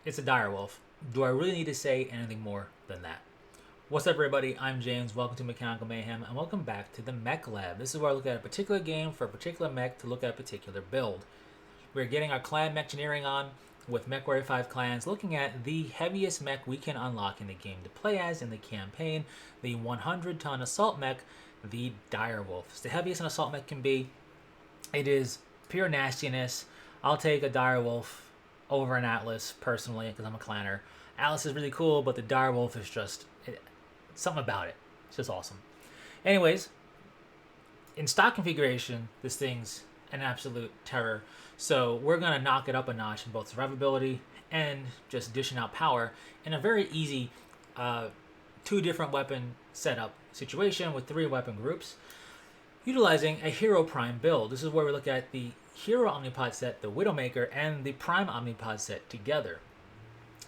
It's a direwolf. Do I really need to say anything more than that? What's up, everybody? I'm James. Welcome to Mechanical Mayhem, and welcome back to the Mech Lab. This is where I look at a particular game for a particular mech to look at a particular build. We're getting our clan mechaniering on with MW5 Clans, looking at the heaviest mech we can unlock in the game to play as in the campaign, the 100-ton assault mech, the direwolf. It's the heaviest an assault mech can be. It is pure nastiness. I'll take a direwolf over an Atlas personally because I'm a clanner. Atlas is really cool, but the direwolf is just something about it. It's just awesome. Anyways, in stock configuration, this thing's an absolute terror. So we're gonna knock it up a notch in both survivability and just dishing out power in a very easy 2 different weapon setup situation with 3 weapon groups, utilizing a Hero Prime build. This is where we look at the Hero Omnipod set, the Widowmaker, and the Prime Omnipod set together.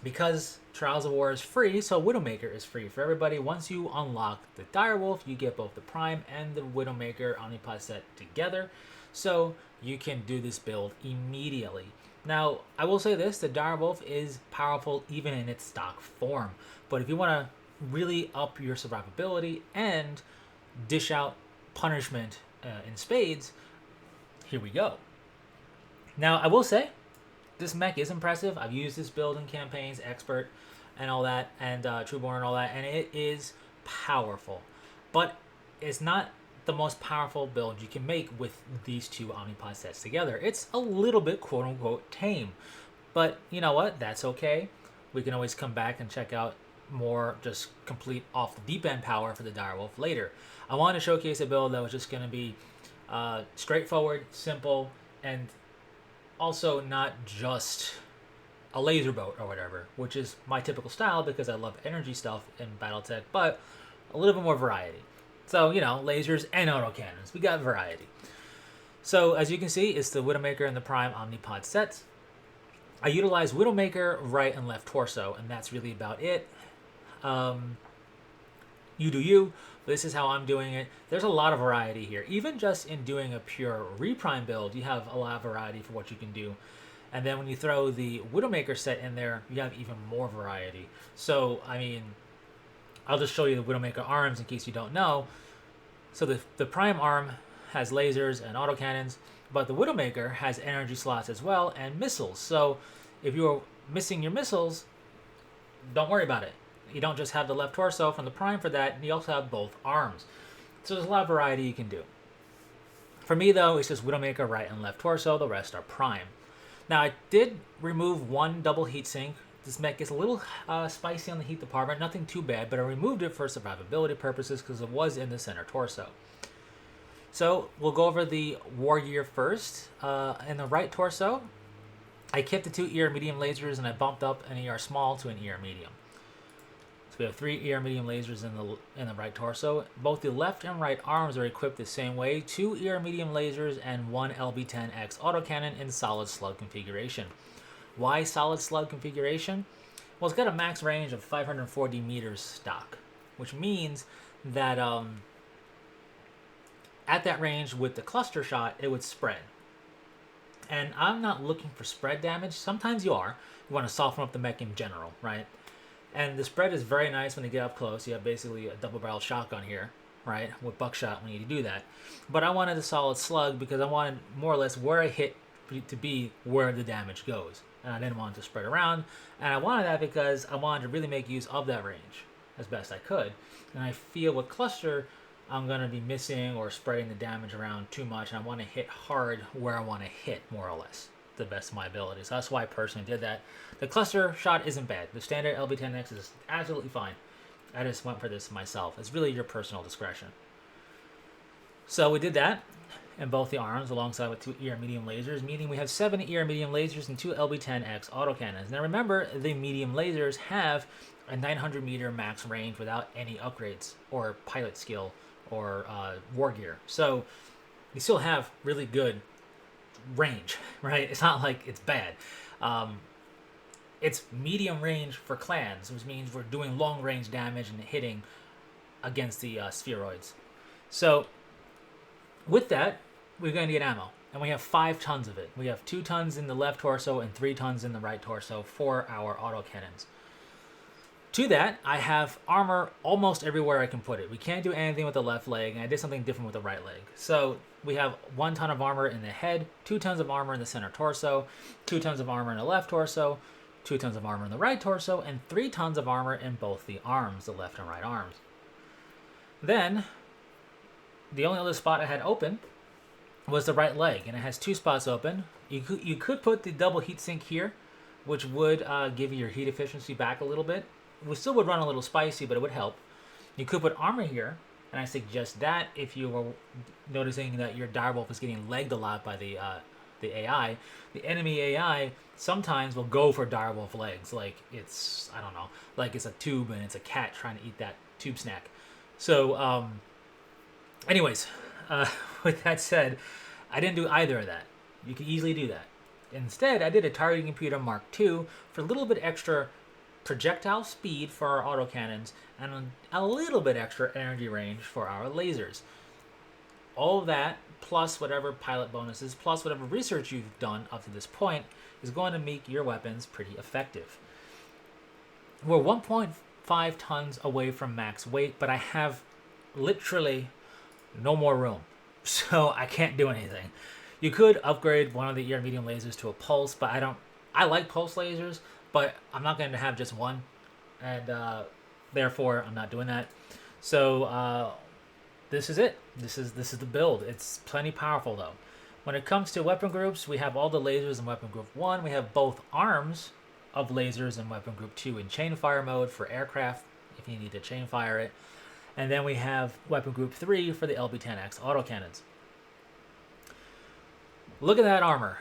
Because Trials of War is free, so Widowmaker is free for everybody. Once you unlock the Direwolf, you get both the Prime and the Widowmaker Omnipod set together, so you can do this build immediately. Now, I will say this, the Direwolf is powerful even in its stock form, but if you want to really up your survivability and dish out punishment in spades, here we go. Now, I will say, this mech is impressive. I've used this build in campaigns, Expert and all that, and Trueborn and all that, and it is powerful. But it's not the most powerful build you can make with these 2 Omnipod sets together. It's a little bit quote-unquote tame. But you know what? That's okay. We can always come back and check out more just complete off the deep end power for the Direwolf later. I wanted to showcase a build that was just going to be straightforward, simple, and also not just a laser boat or whatever, which is my typical style because I love energy stuff in Battletech, but a little bit more variety. So, you know, lasers and autocannons. We got variety. So, as you can see, it's the Widowmaker and the Prime Omnipod sets. I utilize Widowmaker right and left torso, and that's really about it. You do you. This is how I'm doing it. There's a lot of variety here. Even just in doing a pure reprime build, you have a lot of variety for what you can do. And then when you throw the Widowmaker set in there, you have even more variety. So, I mean, I'll just show you the Widowmaker arms in case you don't know. So the Prime arm has lasers and autocannons, but the Widowmaker has energy slots as well and missiles. So if you're missing your missiles, don't worry about it. You don't just have the left torso from the Prime for that, you also have both arms. So there's a lot of variety you can do. For me, though, it's just Widowmaker right and left torso. The rest are Prime. Now, I did remove 1 double heatsink. This mech gets a little spicy on the heat department. Nothing too bad, but I removed it for survivability purposes because it was in the center torso. So we'll go over the war gear first. In the right torso, I kept the 2 ER medium lasers and I bumped up an ER small to an ER medium. We have 3 ER medium lasers in the right torso. Both the left and right arms are equipped the same way. 2 ER medium lasers and 1 LB-10X autocannon in solid slug configuration. Why solid slug configuration? Well, it's got a max range of 540 meters stock, which means that at that range with the cluster shot, it would spread. And I'm not looking for spread damage. Sometimes you are. You want to soften up the mech in general, right? And the spread is very nice when you get up close. You have basically a double-barreled shotgun here, right? With buckshot when you do that. But I wanted a solid slug because I wanted more or less where I hit to be where the damage goes. And I didn't want it to spread around. And I wanted that because I wanted to really make use of that range as best I could. And I feel with cluster, I'm going to be missing or spreading the damage around too much. And I want to hit hard where I want to hit, more or less, the best of my ability. So that's why I personally did that. The cluster shot isn't bad. The standard LB-10X is absolutely fine. I just went for this myself. It's really your personal discretion. So we did that in both the arms alongside with 2 ER medium lasers, meaning we have 7 ER medium lasers and 2 LB-10X autocannons. Now remember, the medium lasers have a 900 meter max range without any upgrades or pilot skill or war gear. So you still have really good range, right? It's not like it's bad. It's medium range for clans, which means we're doing long range damage and hitting against the spheroids. So with that, we're going to get ammo. and we have 5 tons of it. We have 2 tons in the left torso and 3 tons in the right torso for our autocannons. To that, I have armor almost everywhere I can put it. We can't do anything with the left leg, and I did something different with the right leg. So we have 1 ton of armor in the head, 2 tons of armor in the center torso, 2 tons of armor in the left torso, 2 tons of armor in the right torso, and 3 tons of armor in both the arms, the left and right arms. Then, the only other spot I had open was the right leg, and it has 2 spots open. You could put the double heatsink here, which would give you your heat efficiency back a little bit. We still would run a little spicy, but it would help. You could put armor here, and I suggest that if you were noticing that your direwolf is getting legged a lot by the AI. The enemy AI sometimes will go for direwolf legs, like it's, I don't know, like it's a tube and it's a cat trying to eat that tube snack. So, anyways, with that said, I didn't do either of that. You could easily do that. Instead, I did a targeting computer Mark II for a little bit extra projectile speed for our autocannons and a little bit extra energy range for our lasers. All of that, plus whatever pilot bonuses, plus whatever research you've done up to this point, is going to make your weapons pretty effective. We're 1.5 tons away from max weight, but I have literally no more room, so I can't do anything. You could upgrade one of the ER medium lasers to a pulse, but I like pulse lasers, but I'm not going to have just one, and therefore I'm not doing that. So this is it. This is the build. It's plenty powerful though. When it comes to weapon groups, we have all the lasers in weapon group 1. We have both arms of lasers in weapon group 2 in chain fire mode for aircraft if you need to chain fire it. And then we have weapon group 3 for the LB-10X autocannons. Look at that armor.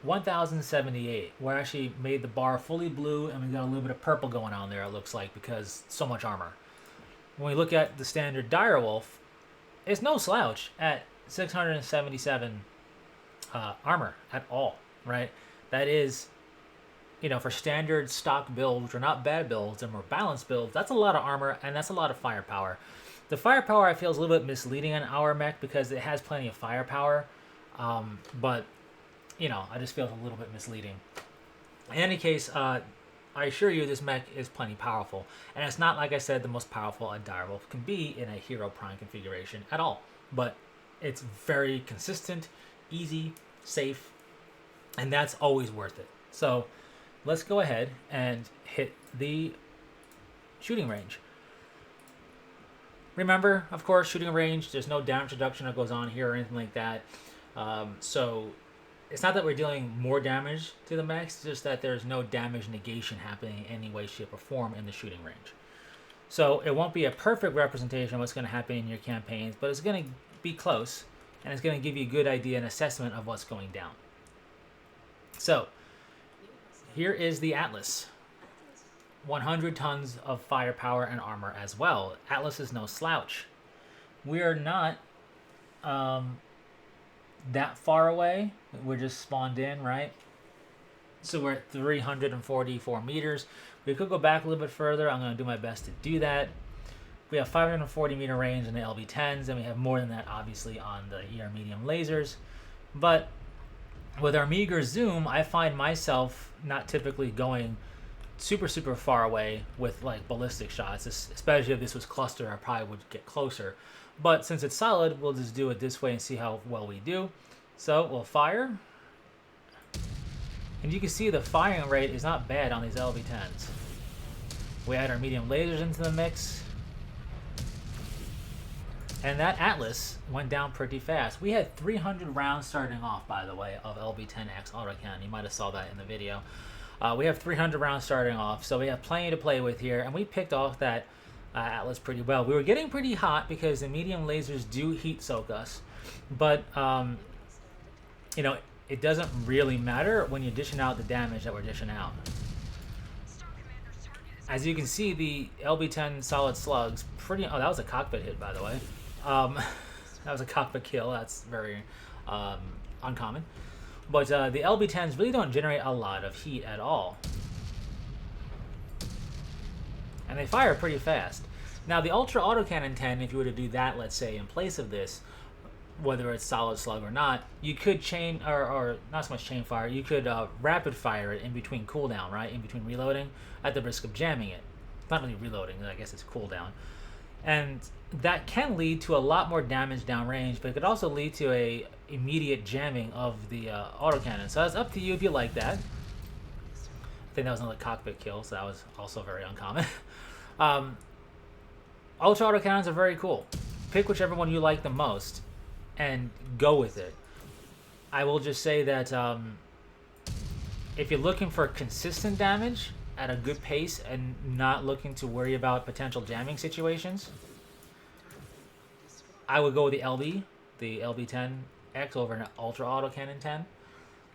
1078. We actually made the bar fully blue, and we got a little bit of purple going on there, it looks like, because so much armor. When we look at the standard direwolf, it's no slouch at 677 armor at all, right? That is, you know, for standard stock builds, which are not bad builds, and more balanced builds, that's a lot of armor, and that's a lot of firepower. The firepower, I feel, is a little bit misleading on our mech because it has plenty of firepower, but you know, I just feel it's a little bit misleading. In any case, I assure you this mech is plenty powerful. And it's not, like I said, the most powerful a direwolf can be in a Hero Prime configuration at all. But it's very consistent, easy, safe, and that's always worth it. So let's go ahead and hit the shooting range. Remember, of course, shooting range, there's no damage reduction that goes on here or anything like that. So it's not that we're dealing more damage to the mechs, it's just that there's no damage negation happening in any way, shape, or form in the shooting range. So it won't be a perfect representation of what's going to happen in your campaigns, but it's going to be close, and it's going to give you a good idea and assessment of what's going down. So here is the Atlas. 100 tons of firepower and armor as well. Atlas is no slouch. We are not that far away. We're just spawned in, right? So we're at 344 meters. We could go back a little bit further. I'm going to do my best to do that. We have 540 meter range in the LB-10s, and we have more than that, obviously, on the ER medium lasers. But with our meager zoom, I find myself not typically going super far away with like ballistic shots, especially if this was cluster. I probably would get closer, but since it's solid, we'll just do it this way and see how well we do. So we'll fire, and you can see the firing rate is not bad on these LB-10s. We add our medium lasers into the mix, and that Atlas went down pretty fast. We had 300 rounds starting off, by the way, of LB-10X autocannon. You might have saw that in the video. We have 300 rounds starting off, so we have plenty to play with here, and we picked off that Atlas pretty well. We were getting pretty hot because the medium lasers do heat soak us, but you know, it doesn't really matter when you're dishing out the damage that we're dishing out. As you can see, the LB-10 solid slugs pretty... Oh, that was a cockpit hit, by the way. That was a cockpit kill. That's very uncommon. But the LB-10s really don't generate a lot of heat at all. And they fire pretty fast. Now, the Ultra Autocannon 10, if you were to do that, let's say, in place of this, whether it's solid slug or not, you could chain, or not so much chain fire, you could rapid fire it in between cooldown, right? In between reloading, at the risk of jamming it. Not really reloading, I guess it's cooldown. And that can lead to a lot more damage downrange, but it could also lead to a immediate jamming of the autocannon. So it's up to you if you like that. I think that was another cockpit kill, so that was also very uncommon. Ultra autocannons are very cool. Pick whichever one you like the most and go with it. I will just say that if you're looking for consistent damage at a good pace and not looking to worry about potential jamming situations, I would go with the LB10X over an Ultra Autocannon 10.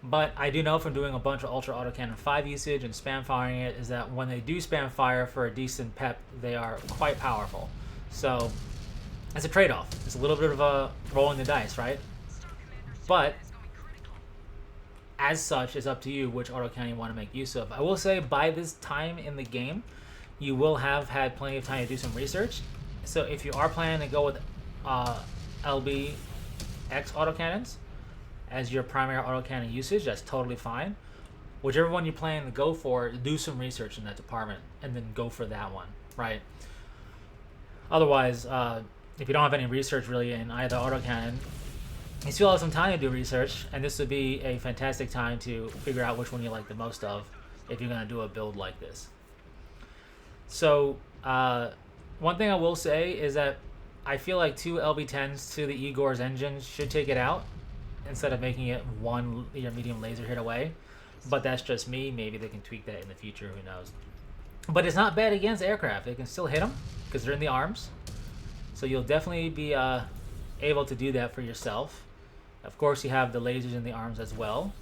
But I do know from doing a bunch of Ultra Autocannon 5 usage and spam firing it is that when they do spam fire for a decent pep, they are quite powerful. So it's a trade-off. It's a little bit of a rolling the dice, right? But as such, it's up to you which autocannon you want to make use of. I will say by this time in the game, you will have had plenty of time to do some research. So if you are planning to go with LBX autocannons as your primary autocannon usage, that's totally fine. Whichever one you plan to go for, do some research in that department and then go for that one, right? Otherwise, if you don't have any research really in either autocannon, you still have some time to do research, and this would be a fantastic time to figure out which one you like the most of if you're going to do a build like this. So, one thing I will say is that I feel like 2 LB10s to the Igor's engine should take it out instead of making it one medium laser hit away. But that's just me. Maybe they can tweak that in the future. Who knows? But it's not bad against aircraft. It can still hit them because they're in the arms. So you'll definitely be able to do that for yourself. Of course, you have the lasers in the arms as well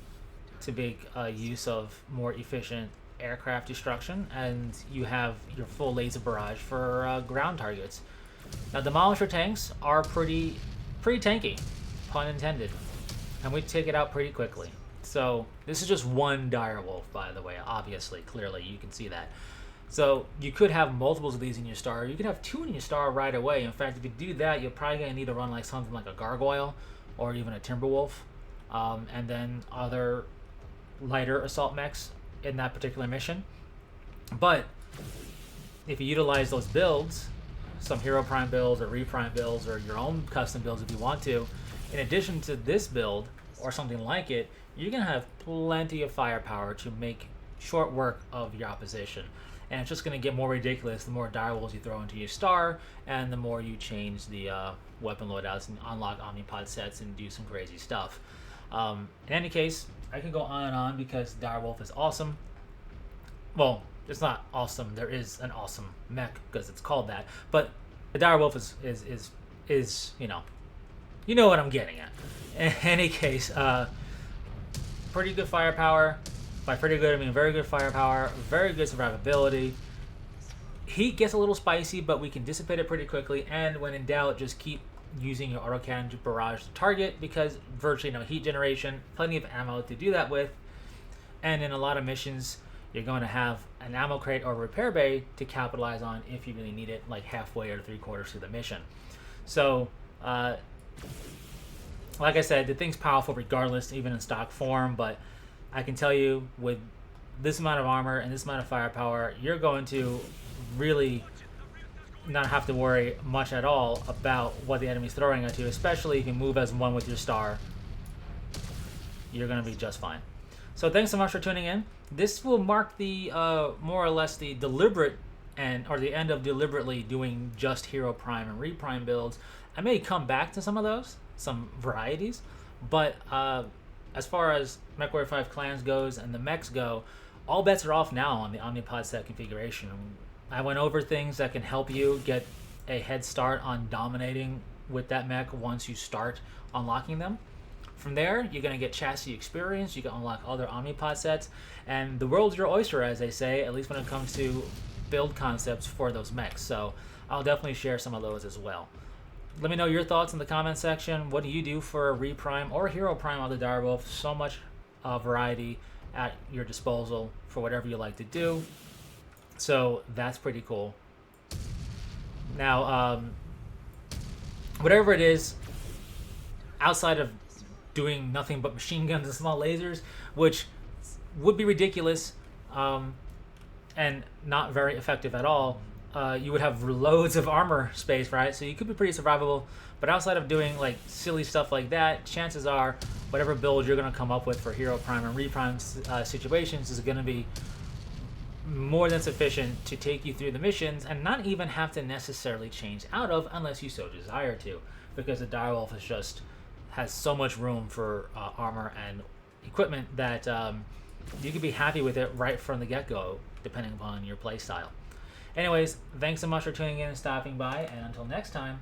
to make use of more efficient aircraft destruction. And you have your full laser barrage for ground targets. Now, Demolisher tanks are pretty tanky, pun intended. And we take it out pretty quickly. So this is just one dire wolf, by the way. Obviously, clearly, you can see that. So you could have multiples of these in your star. You could have 2 in your star right away. In fact, if you do that, you're probably going to need to run like something like a Gargoyle or even a Timberwolf. And then other lighter assault mechs in that particular mission. But if you utilize those builds, some Hero Prime builds or Reprime builds or your own custom builds if you want to, in addition to this build or something like it, you're going to have plenty of firepower to make short work of your opposition. And it's just going to get more ridiculous the more direwolves you throw into your star and the more you change the weapon loadouts and unlock Omnipod sets and do some crazy stuff. In any case, I can go on and on because direwolf is awesome. Well, it's not awesome. There is an awesome mech because it's called that. But the direwolf is you know what I'm getting at. In any case, pretty good firepower. By pretty good, I mean very good firepower, very good survivability. Heat gets a little spicy, but we can dissipate it pretty quickly. And when in doubt, just keep using your autocannon to barrage the target because virtually no heat generation, plenty of ammo to do that with. And in a lot of missions, you're going to have an ammo crate or repair bay to capitalize on if you really need it, like halfway or 3/4 through the mission. So, like I said, the thing's powerful regardless, even in stock form, but I can tell you with this amount of armor and this amount of firepower, you're going to really not have to worry much at all about what the enemy's throwing at you, especially if you move as one with your star. You're going to be just fine. So thanks so much for tuning in. This will mark the more or less the deliberate or the end of deliberately doing just Hero Prime and Reprime builds. I may come back to some of those, some varieties, but as far as MW5 Clans goes and the mechs go, all bets are off now on the Omnipod set configuration. I went over things that can help you get a head start on dominating with that mech once you start unlocking them. From there, you're going to get chassis experience, you can unlock other Omnipod sets, and the world's your oyster, as they say, at least when it comes to build concepts for those mechs. So I'll definitely share some of those as well. Let me know your thoughts in the comment section. What do you do for a Reprime or Hero Prime of the direwolf? So much variety at your disposal for whatever you like to do. So that's pretty cool. Now, whatever it is, outside of doing nothing but machine guns and small lasers, which would be ridiculous and not very effective at all. You would have loads of armor space, right? So you could be pretty survivable. But outside of doing like silly stuff like that, chances are whatever build you're going to come up with for Hero Prime and Reprime situations is going to be more than sufficient to take you through the missions and not even have to necessarily change out of unless you so desire to, because the Direwolf is just has so much room for armor and equipment that you could be happy with it right from the get-go, depending upon your playstyle. Anyways, thanks so much for tuning in and stopping by, and until next time,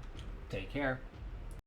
take care.